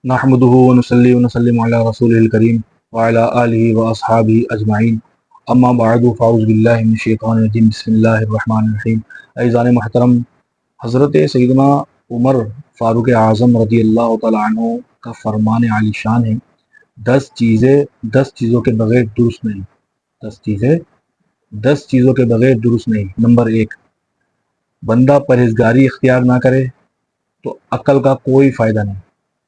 نحمده ونصلي ونسلم على رسوله الكريم وعلى آله وأصحابه أجمعين اما بعد فاعوذ باللہ من الشیطان الرجیم بسم اللہ الرحمن الرحیم۔ عزیزان محترم، حضرت سیدنا عمر فاروق اعظم رضی اللہ تعالیٰ عنہ کا فرمان عالی شان ہے، 10 چیزوں کے بغیر درست نہیں۔ 10 چیزوں کے بغیر درست نہیں۔ نمبر 1، بندہ پرہیزگاری اختیار نہ کرے تو عقل کا کوئی فائدہ نہیں،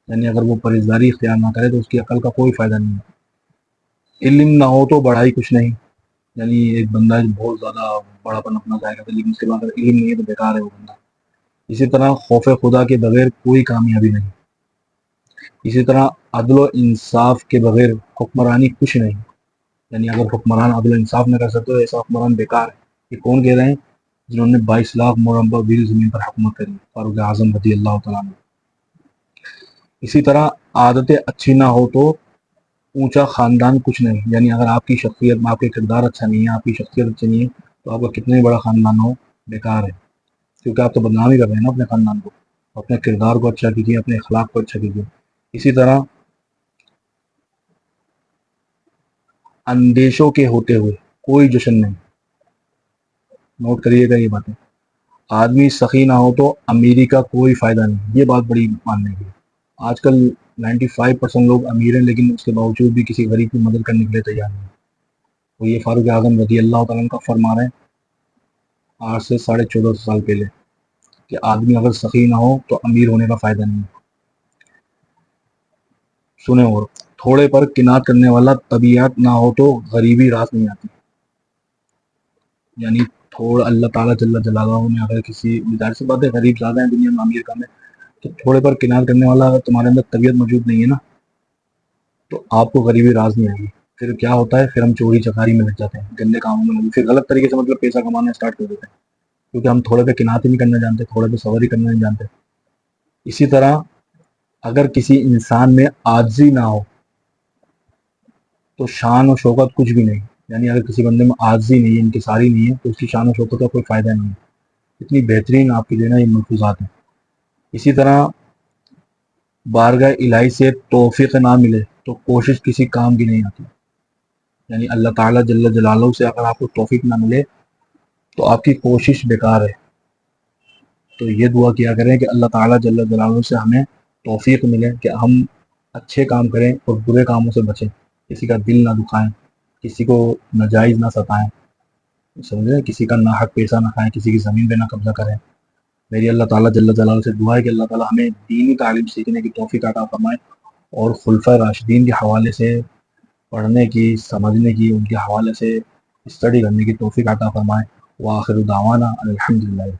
یعنی اگر وہ پرہیزگاری اختیار نہ کرے تو اس کی عقل کا کوئی فائدہ نہیں ہے۔ علم نہ ہو تو بڑھائی کچھ نہیں، یعنی ایک بندہ بہت زیادہ بڑا پن اپنا ظاہر کرتا ہے لیکن اس کے بعد اگر علم نہیں ہے تو بیکار ہے وہ بندہ۔ اسی طرح خوف خدا کے بغیر کوئی کامیابی نہیں۔ اسی طرح عدل و انصاف کے بغیر حکمرانی کچھ نہیں، یعنی اگر حکمران عدل و انصاف نہ کر سکتے تو ایسا حکمران بیکار ہے۔ یہ کون کہہ رہے ہیں؟ جنہوں نے 22 لاکھ مربع میل زمین پر حکومت کری، فاروق اعظم رضی اللہ تعالیٰ عنہ۔ اسی طرح عادتیں اچھی نہ ہو تو اونچا خاندان کچھ نہیں، یعنی اگر آپ کی شخصیت، آپ کے کردار اچھا نہیں ہے، آپ کی شخصیت اچھی نہیں ہے تو آپ کا کتنا ہی بڑا خاندان ہو بیکار ہے، کیونکہ آپ تو بدنام ہی کر رہے ہیں نا اپنے خاندان کو۔ اپنے کردار کو اچھا کیجیے، اپنے اخلاق کو اچھا کیجیے۔ اسی طرح اندیشوں کے ہوتے ہوئے کوئی جشن نہیں، نوٹ کریے گا یہ باتیں۔ آدمی سخی نہ ہو تو امیری کا کوئی فائدہ نہیں، یہ بات بڑی ماننے کی ہے۔ آج کل 95% لوگ امیر ہیں لیکن اس کے باوجود بھی کسی غریب کی مدد کرنے کے لیے تیار نہیں۔ وہ یہ فاروق اعظم رضی اللہ تعالیٰ عنہ کا فرما رہے ہیں آج سے 14.5 سال پہلے کہ آدمی اگر سخی نہ ہو تو امیر ہونے کا فائدہ نہیں۔ سنیں، اور تھوڑے پر قناعت کرنے والا طبیعت نہ ہو تو غریبی راس نہیں آتی، یعنی تھوڑا اللہ تعالیٰ جل جلالہ نے اگر کسی، ظاہر سی بات ہے غریب زیادہ ہیں دنیا میں، امیر کم ہے، تو تھوڑے پر قناعت کرنے والا اگر تمہارے اندر طبیعت موجود نہیں ہے نا تو آپ کو غریبی راز نہیں آئے گی۔ پھر کیا ہوتا ہے، پھر ہم چوری چکاری میں لگ جاتے ہیں، گندے کاموں میں لگ، پھر غلط طریقے سے مطلب پیسہ کمانا اسٹارٹ کر دیتے ہیں، کیونکہ ہم تھوڑے پہ قناعت ہی نہیں کرنا جانتے، تھوڑے پہ صبر ہی کرنا نہیں جانتے۔ اسی طرح اگر کسی انسان میں عاجزی نہ ہو تو شان و شوکت کچھ بھی نہیں، یعنی اگر کسی بندے میں عاجزی نہیں ہے، انکساری نہیں ہے تو اس کی شان و شوکت کا کوئی فائدہ نہیں ہے۔ اتنی بہترین آپ کے لیے نا یہ ملفوظات ہیں۔ اسی طرح بارگاہ الہی سے توفیق نہ ملے تو کوشش کسی کام کی نہیں آتی، یعنی اللہ تعالیٰ جل جلالہ سے اگر آپ کو توفیق نہ ملے تو آپ کی کوشش بیکار ہے۔ تو یہ دعا کیا کریں کہ اللہ تعالیٰ جل جلالہ سے ہمیں توفیق ملے کہ ہم اچھے کام کریں اور برے کاموں سے بچیں، کسی کا دل نہ دکھائیں، کسی کو ناجائز نہ ستائیں، سمجھیں، کسی کا ناحق پیسہ نہ کھائیں، کسی کی زمین پہ نہ قبضہ کریں۔ میری اللہ تعالیٰ جل جلالہ سے دعا ہے کہ اللہ تعالیٰ ہمیں دینی تعلیم سیکھنے کی توفیق عطا فرمائے اور خلفائے راشدین کے حوالے سے پڑھنے کی، سمجھنے کی، ان کے حوالے سے اسٹڈی کرنے کی توفیق عطا فرمائے۔ وآخر دعوانا الحمدللہ۔